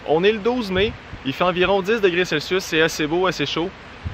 On est le 12 mai, il fait environ 10 degrés Celsius, c'est assez beau, assez chaud.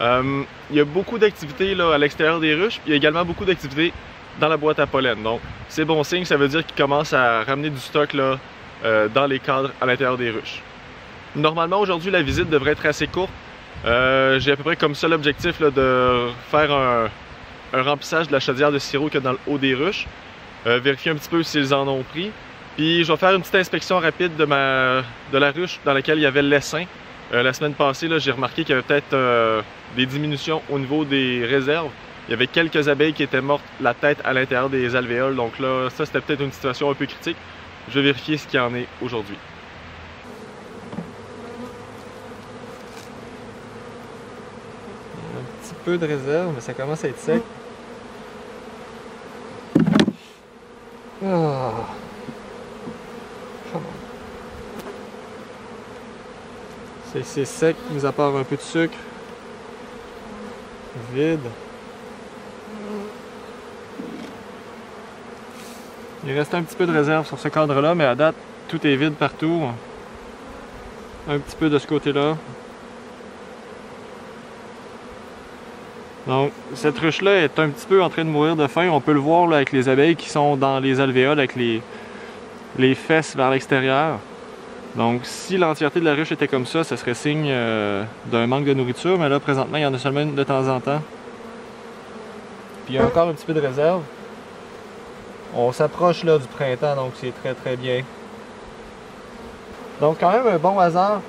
Il y a beaucoup d'activités à l'extérieur des ruches, puis il y a également beaucoup d'activités dans la boîte à pollen. Donc c'est bon signe, ça veut dire qu'ils commencent à ramener du stock là, dans les cadres à l'intérieur des ruches. Normalement aujourd'hui la visite devrait être assez courte. J'ai à peu près comme seul objectif là, de faire un remplissage de la chaudière de sirop qu'il y a dans le haut des ruches. Vérifier un petit peu s'ils en ont pris. Puis je vais faire une petite inspection rapide de la ruche dans laquelle il y avait l'essaim. La semaine passée, j'ai remarqué qu'il y avait peut-être des diminutions au niveau des réserves. Il y avait quelques abeilles qui étaient mortes la tête à l'intérieur des alvéoles. Donc là, ça c'était peut-être une situation un peu critique. Je vais vérifier ce qu'il y en est aujourd'hui. Un petit peu de réserve, mais ça commence à être sec. Ah. C'est sec, mis à part un peu de sucre. Vide. Il reste un petit peu de réserve sur ce cadre-là, mais à date, tout est vide partout. Un petit peu de ce côté-là. Donc, cette ruche-là est un petit peu en train de mourir de faim. On peut le voir là, avec les abeilles qui sont dans les alvéoles, avec les fesses vers l'extérieur. Donc, si l'entièreté de la ruche était comme ça serait signe d'un manque de nourriture. Mais là, présentement, il y en a seulement une de temps en temps. Puis, il y a encore un petit peu de réserve. On s'approche là du printemps, donc c'est très très bien. Donc, quand même un bon hasard.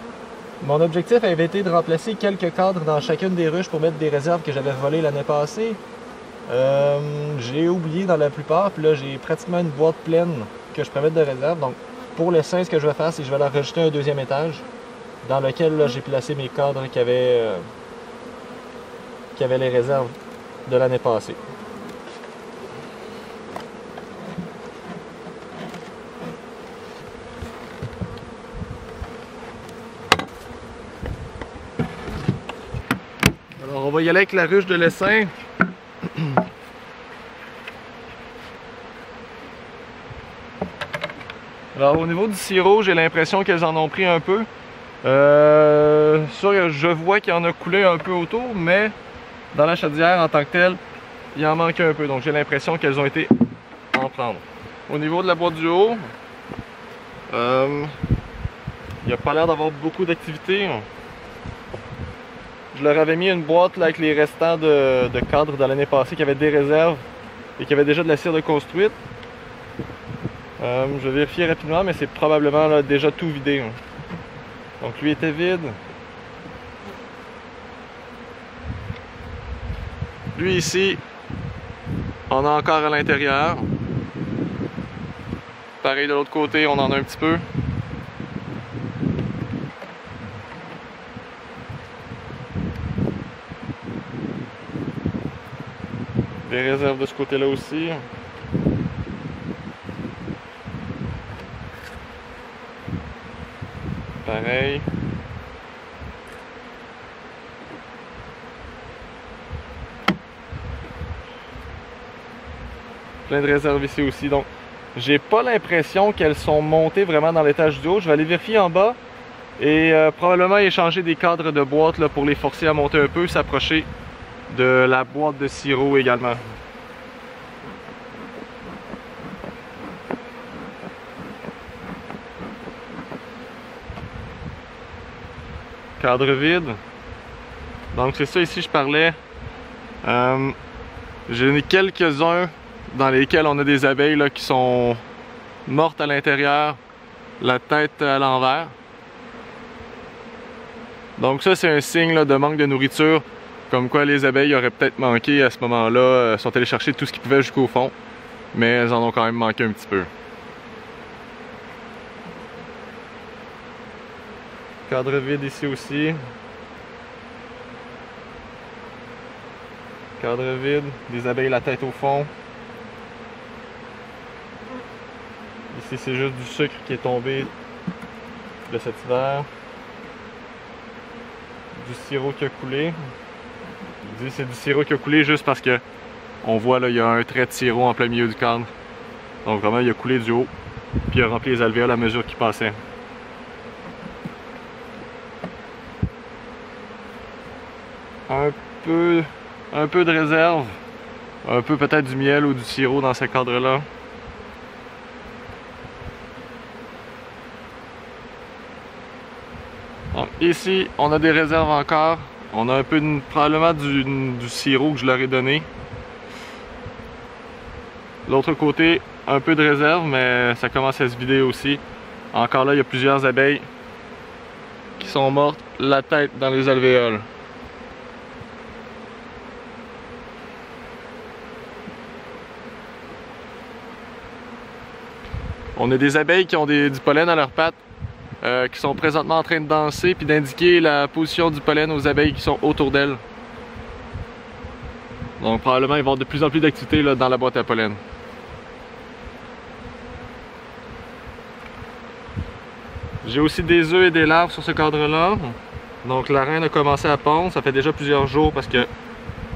Mon objectif avait été de remplacer quelques cadres dans chacune des ruches pour mettre des réserves que j'avais volées l'année passée. J'ai oublié dans la plupart, puis là j'ai pratiquement une boîte pleine que je pourrais mettre de réserve. Donc pour l'essaim, ce que je vais faire, c'est que je vais leur rajouter un deuxième étage dans lequel j'ai placé mes cadres qui avaient les réserves de l'année passée. Alors on va y aller avec la ruche de l'essaim. Alors au niveau du sirop, j'ai l'impression qu'elles en ont pris un peu. Je vois qu'il y en a coulé un peu autour, mais dans la chaudière en tant que telle, il en manque un peu. Donc j'ai l'impression qu'elles ont été en prendre. Au niveau de la boîte du haut, il n'y a pas l'air d'avoir beaucoup d'activité. Je leur avais mis une boîte là, avec les restants de cadres de l'année passée qui avaient des réserves et qui avaient déjà de la cire de construite. Je vais vérifier rapidement, mais c'est probablement là, déjà tout vidé. Donc lui était vide. Lui ici, on a encore à l'intérieur. Pareil de l'autre côté, on en a un petit peu. Des réserves de ce côté-là aussi. Pareil. Plein de réserves ici aussi. Donc, j'ai pas l'impression qu'elles sont montées vraiment dans l'étage du haut. Je vais aller vérifier en bas et probablement échanger des cadres de boîte là, pour les forcer à monter un peu, s'approcher de la boîte de sirop également. Cadre vide. Donc c'est ça ici je parlais. J'en ai quelques-uns dans lesquels on a des abeilles là, qui sont mortes à l'intérieur, la tête à l'envers. Donc ça c'est un signe là, de manque de nourriture. Comme quoi les abeilles auraient peut-être manqué à ce moment-là, sont allées chercher tout ce qu'ils pouvaient jusqu'au fond, mais elles en ont quand même manqué un petit peu. Cadre vide ici aussi. Cadre vide, des abeilles la tête au fond. Ici c'est juste du sucre qui est tombé de cet hiver. Du sirop qui a coulé. Je dis c'est du sirop qui a coulé juste parce que on voit là il y a un trait de sirop en plein milieu du cadre. Donc vraiment il a coulé du haut puis il a rempli les alvéoles à mesure qu'il passait. un peu de réserve, un peu peut-être du miel ou du sirop dans ce cadre-là. Donc ici, on a des réserves encore. On a un peu probablement du sirop que je leur ai donné. L'autre côté, un peu de réserve, mais ça commence à se vider aussi. Encore là, il y a plusieurs abeilles qui sont mortes, la tête dans les alvéoles. On a des abeilles qui ont du pollen à leurs pattes, qui sont présentement en train de danser puis d'indiquer la position du pollen aux abeilles qui sont autour d'elles. Donc probablement ils vont avoir de plus en plus d'activité dans la boîte à pollen. J'ai aussi des œufs et des larves sur ce cadre-là. Donc la reine a commencé à pondre, ça fait déjà plusieurs jours parce que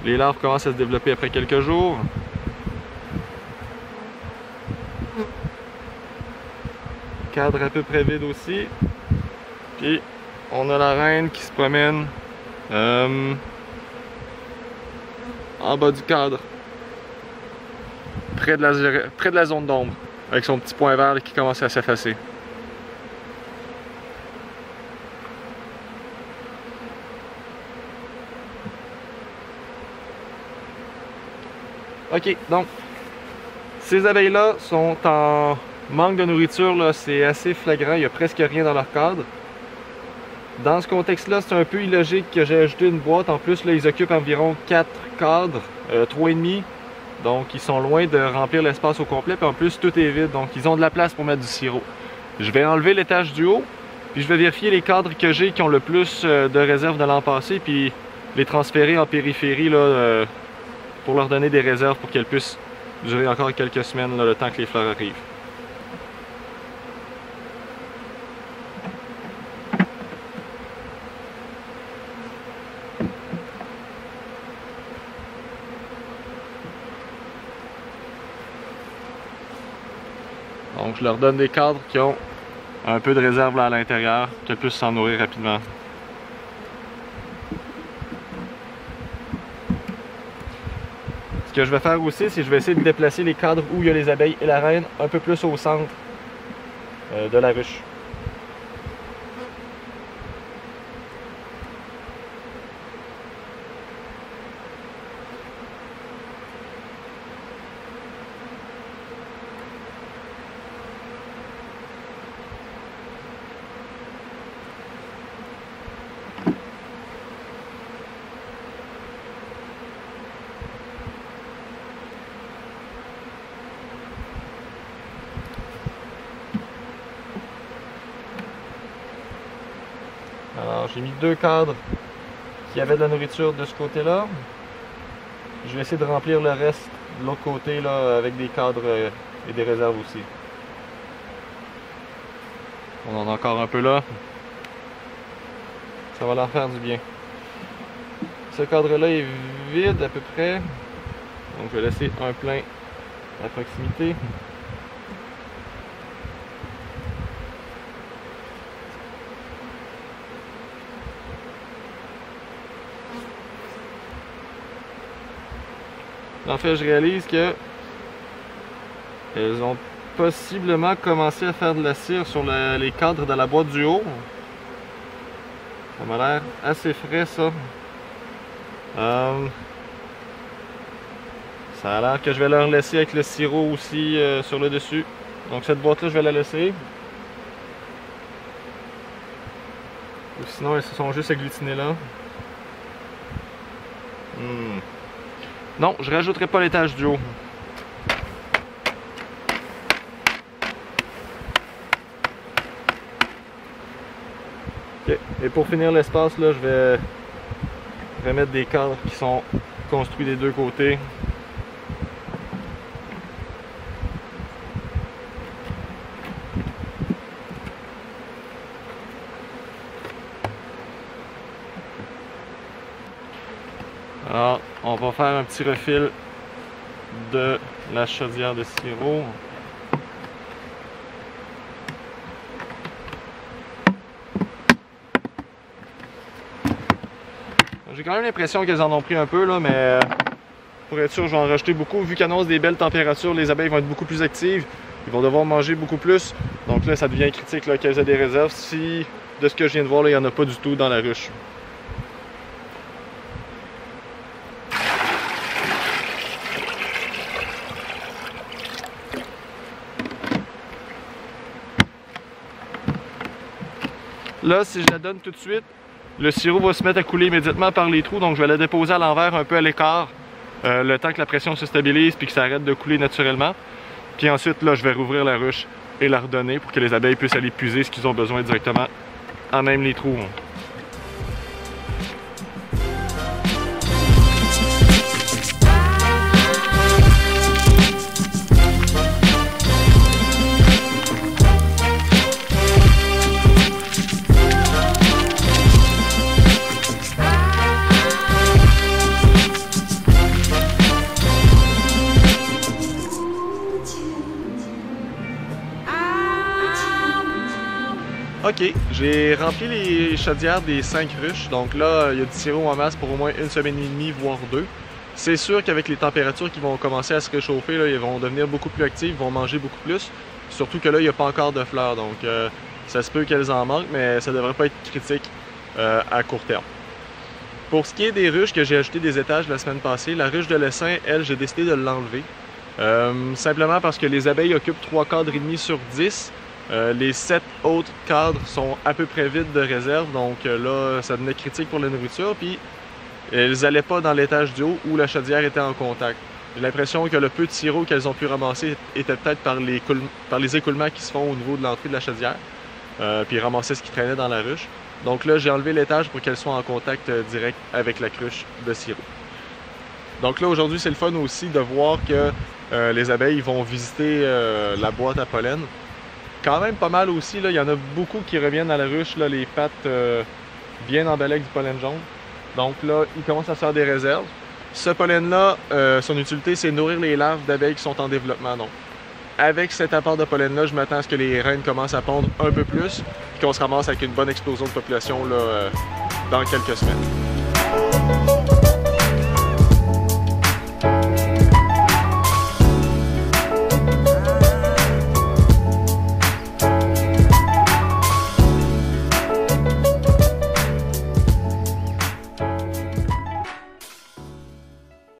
les larves commencent à se développer après quelques jours. Cadre à peu près vide aussi. Puis on a la reine qui se promène en bas du cadre, près de la zone d'ombre, avec son petit point vert qui commence à s'effacer. Ok, donc ces abeilles-là sont en manque de nourriture, c'est assez flagrant, il n'y a presque rien dans leur cadre. Dans ce contexte-là, c'est un peu illogique que j'ai ajouté une boîte. En plus, là, ils occupent environ 4 cadres, 3,5. Donc, ils sont loin de remplir l'espace au complet. Puis en plus, tout est vide. Donc, ils ont de la place pour mettre du sirop. Je vais enlever l'étage du haut. Puis je vais vérifier les cadres que j'ai qui ont le plus de réserves de l'an passé. Puis les transférer en périphérie là, pour leur donner des réserves pour qu'elles puissent durer encore quelques semaines là, le temps que les fleurs arrivent. Donc je leur donne des cadres qui ont un peu de réserve là à l'intérieur, qu'elles puissent s'en nourrir rapidement. Ce que je vais faire aussi, c'est que je vais essayer de déplacer les cadres où il y a les abeilles et la reine un peu plus au centre de la ruche. Alors j'ai mis 2 cadres qui avaient de la nourriture de ce côté-là. Je vais essayer de remplir le reste de l'autre côté là, avec des cadres et des réserves aussi. On en a encore un peu là. Ça va leur faire du bien. Ce cadre-là est vide à peu près. Donc je vais laisser un plein à proximité. En fait, je réalise que elles ont possiblement commencé à faire de la cire sur les cadres de la boîte du haut. Ça m'a l'air assez frais, ça. Ça a l'air que je vais leur laisser avec le sirop aussi sur le dessus. Donc cette boîte-là, je vais la laisser. Ou sinon, elles se sont juste agglutinées là. Non, je rajouterai pas l'étage du haut. Ok. Et pour finir l'espace, là, je vais remettre des cadres qui sont construits des deux côtés. Alors, on va faire un petit refil de la chaudière de sirop. J'ai quand même l'impression qu'elles en ont pris un peu, là, mais pour être sûr, je vais en rajouter beaucoup. Vu qu'annonce des belles températures, les abeilles vont être beaucoup plus actives. Ils vont devoir manger beaucoup plus. Donc là, ça devient critique qu'elles aient des réserves. Si, de ce que je viens de voir, là, il n'y en a pas du tout dans la ruche. Là, si je la donne tout de suite, le sirop va se mettre à couler immédiatement par les trous. Donc je vais la déposer à l'envers, un peu à l'écart, le temps que la pression se stabilise puis que ça arrête de couler naturellement. Puis ensuite, là, je vais rouvrir la ruche et la redonner pour que les abeilles puissent aller puiser ce qu'ils ont besoin directement en même les trous. Ok, j'ai rempli les chaudières des 5 ruches, donc là, il y a du sirop en masse pour au moins 1 semaine et demie, voire 2. C'est sûr qu'avec les températures qui vont commencer à se réchauffer, là, ils vont devenir beaucoup plus actifs, ils vont manger beaucoup plus. Surtout que là, il n'y a pas encore de fleurs, donc ça se peut qu'elles en manquent, mais ça ne devrait pas être critique à court terme. Pour ce qui est des ruches que j'ai ajoutées des étages la semaine passée, la ruche de l'essaim, elle, j'ai décidé de l'enlever. Simplement parce que les abeilles occupent 3 cadres et demi sur 10. Les 7 autres cadres sont à peu près vides de réserve, donc là, ça devenait critique pour la nourriture, puis elles n'allaient pas dans l'étage du haut où la chaudière était en contact. J'ai l'impression que le peu de sirop qu'elles ont pu ramasser était peut-être par les écoulements qui se font au niveau de l'entrée de la chaudière, puis ramasser ce qui traînait dans la ruche. Donc là, j'ai enlevé l'étage pour qu'elles soient en contact direct avec la cruche de sirop. Donc là, aujourd'hui, c'est le fun aussi de voir que les abeilles vont visiter la boîte à pollen. Quand même pas mal aussi, là. Il y en a beaucoup qui reviennent à la ruche, là, les pattes bien emballées avec du pollen jaune. Donc là, ils commencent à se faire des réserves. Ce pollen-là, son utilité, c'est nourrir les larves d'abeilles qui sont en développement. Donc, avec cet apport de pollen-là, je m'attends à ce que les reines commencent à pondre un peu plus et qu'on se ramasse avec une bonne explosion de population là, dans quelques semaines.